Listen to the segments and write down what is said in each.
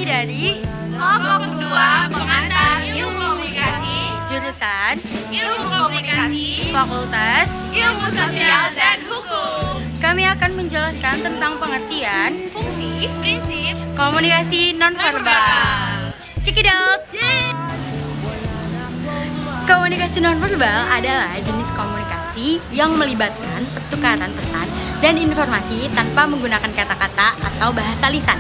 dari Kelompok 2 Pengantar Ilmu Komunikasi, jurusan Ilmu Komunikasi, Fakultas. Ilmu Sosial dan Hukum. Kami akan menjelaskan tentang pengertian Fungsi, prinsip, komunikasi nonverbal. Check it out. Komunikasi nonverbal adalah jenis komunikasi yang melibatkan pertukaran pesan dan informasi tanpa menggunakan kata-kata atau bahasa lisan.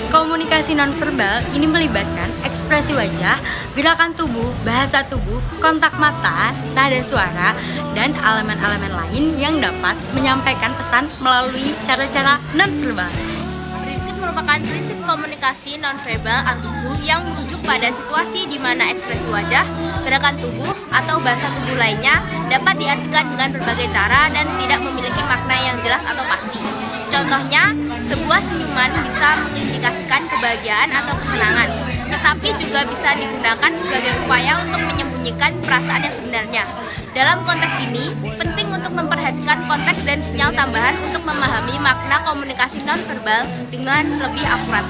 Komunikasi nonverbal ini melibatkan ekspresi wajah, gerakan tubuh, bahasa tubuh, kontak mata, nada suara, dan elemen-elemen lain yang dapat menyampaikan pesan melalui cara-cara nonverbal. Berikut merupakan prinsip komunikasi nonverbal ambigu yang merujuk pada situasi di mana ekspresi wajah, gerakan tubuh, atau bahasa tubuh lainnya dapat diartikan dengan berbagai cara dan tidak memiliki makna yang jelas atau pasti. Contohnya, sebuah senyuman bisa mengindikasikan kebahagiaan atau kesenangan, tetapi juga bisa digunakan sebagai upaya untuk menyembunyikan perasaan yang sebenarnya. Dalam konteks ini, penting untuk memperhatikan konteks dan sinyal tambahan untuk memahami makna komunikasi nonverbal dengan lebih akurat.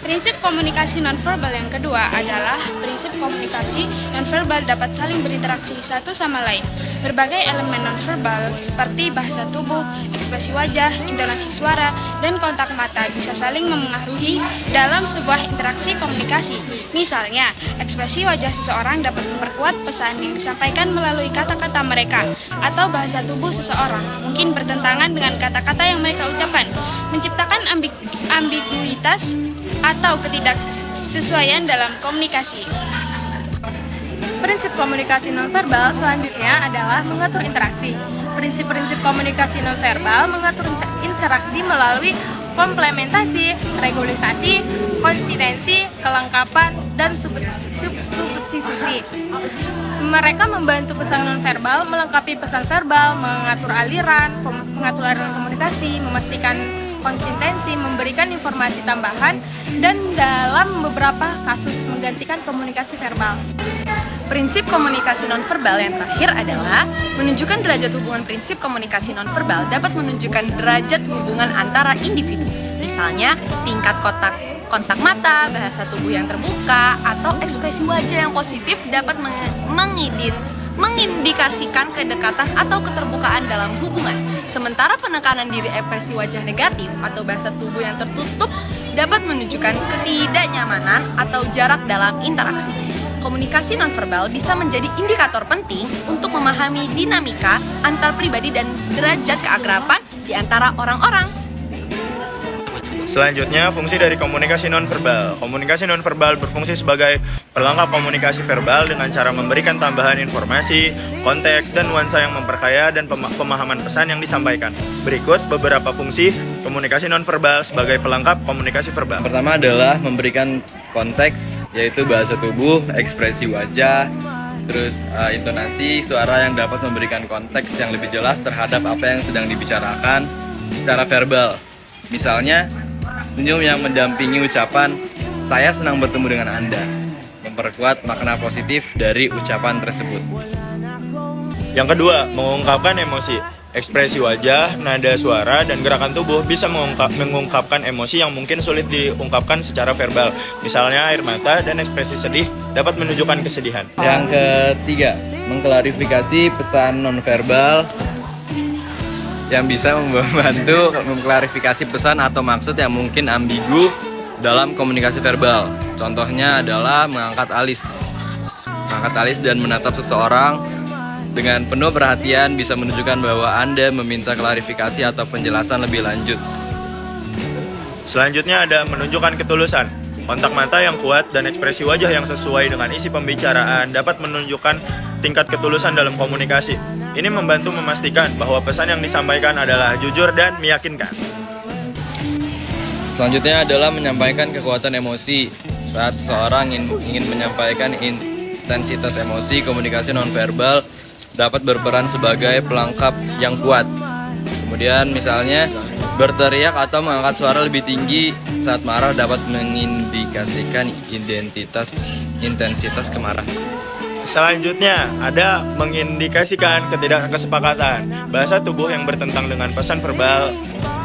Prinsip komunikasi nonverbal yang kedua adalah prinsip komunikasi nonverbal dapat saling berinteraksi satu sama lain. Berbagai elemen nonverbal seperti bahasa tubuh, ekspresi wajah, intonasi suara, dan kontak mata bisa saling memengaruhi dalam sebuah interaksi komunikasi. Misalnya, ekspresi wajah seseorang dapat memperkuat pesan yang disampaikan melalui kata-kata mereka, atau bahasa tubuh seseorang mungkin bertentangan dengan kata-kata yang mereka ucapkan, menciptakan ambiguitas atau ketidaksesuaian dalam komunikasi. Prinsip komunikasi nonverbal selanjutnya adalah mengatur interaksi. Prinsip-prinsip komunikasi nonverbal mengatur interaksi melalui komplementasi, regulasi, konsistensi, kelengkapan, dan substitusi. Mereka membantu pesan nonverbal, melengkapi pesan verbal, mengatur aliran komunikasi, memastikan konsistensi, memberikan informasi tambahan, dan dalam beberapa kasus menggantikan komunikasi verbal. Prinsip komunikasi nonverbal yang terakhir adalah menunjukkan derajat hubungan. Prinsip komunikasi nonverbal dapat menunjukkan derajat hubungan antara individu. Misalnya, tingkat kontak mata, bahasa tubuh yang terbuka, atau ekspresi wajah yang positif dapat mengindikasikan kedekatan atau keterbukaan dalam hubungan. Sementara penekanan diri ekspresi wajah negatif atau bahasa tubuh yang tertutup dapat menunjukkan ketidaknyamanan atau jarak dalam interaksi. Komunikasi nonverbal bisa menjadi indikator penting untuk memahami dinamika antar pribadi dan derajat keakraban di antara orang-orang. Selanjutnya, fungsi dari komunikasi nonverbal. Komunikasi nonverbal berfungsi sebagai pelengkap komunikasi verbal dengan cara memberikan tambahan informasi, konteks, dan nuansa yang memperkaya dan pemahaman pesan yang disampaikan. Berikut beberapa fungsi komunikasi nonverbal sebagai pelengkap komunikasi verbal. Pertama adalah memberikan konteks, yaitu bahasa tubuh, ekspresi wajah, terus intonasi, suara yang dapat memberikan konteks yang lebih jelas terhadap apa yang sedang dibicarakan secara verbal. Misalnya, senyum yang mendampingi ucapan "saya senang bertemu dengan Anda", memperkuat makna positif dari ucapan tersebut. Yang kedua, mengungkapkan emosi. Ekspresi wajah, nada suara, dan gerakan tubuh bisa mengungkapkan emosi yang mungkin sulit diungkapkan secara verbal. Misalnya, air mata dan ekspresi sedih dapat menunjukkan kesedihan. Yang ketiga, mengklarifikasi pesan nonverbal yang bisa membantu mengklarifikasi pesan atau maksud yang mungkin ambigu dalam komunikasi verbal. Contohnya adalah mengangkat alis dan menatap seseorang dengan penuh perhatian bisa menunjukkan bahwa Anda meminta klarifikasi atau penjelasan lebih lanjut. Selanjutnya ada menunjukkan ketulusan. Kontak mata yang kuat dan ekspresi wajah yang sesuai dengan isi pembicaraan dapat menunjukkan tingkat ketulusan dalam komunikasi. Ini membantu memastikan bahwa pesan yang disampaikan adalah jujur dan meyakinkan. Selanjutnya adalah menyampaikan kekuatan emosi. Saat seseorang ingin menyampaikan intensitas emosi, komunikasi nonverbal dapat berperan sebagai pelengkap yang kuat. Kemudian misalnya berteriak atau mengangkat suara lebih tinggi saat marah dapat mengindikasikan intensitas kemarahan. Selanjutnya, ada mengindikasikan ketidakkesepakatan. Bahasa tubuh yang bertentangan dengan pesan verbal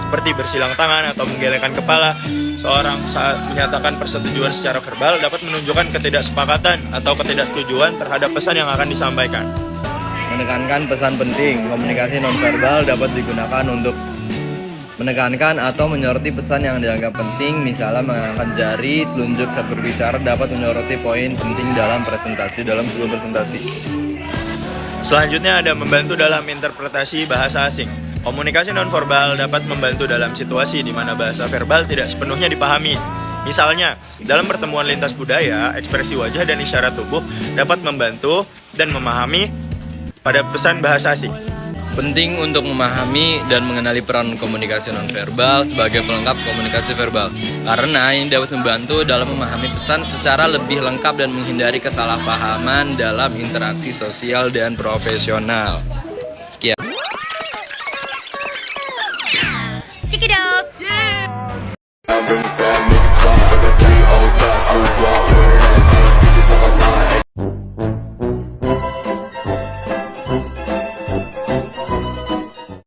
seperti bersilang tangan atau menggelengkan kepala seorang saat menyatakan persetujuan secara verbal dapat menunjukkan ketidaksepakatan atau ketidaksetujuan terhadap pesan yang akan disampaikan. Menekankan pesan penting, komunikasi nonverbal dapat digunakan untuk menekankan atau menyoroti pesan yang dianggap penting, misalnya mengangkat jari telunjuk saat berbicara dapat menyoroti poin penting dalam sebuah presentasi. Selanjutnya ada membantu dalam interpretasi bahasa asing. Komunikasi nonverbal dapat membantu dalam situasi di mana bahasa verbal tidak sepenuhnya dipahami. Misalnya, dalam pertemuan lintas budaya, ekspresi wajah dan isyarat tubuh dapat membantu dan memahami pada pesan bahasa asing. Penting untuk memahami dan mengenali peran komunikasi nonverbal sebagai pelengkap komunikasi verbal, karena ini dapat membantu dalam memahami pesan secara lebih lengkap dan menghindari kesalahpahaman dalam interaksi sosial dan profesional. Sekian. Cekidot.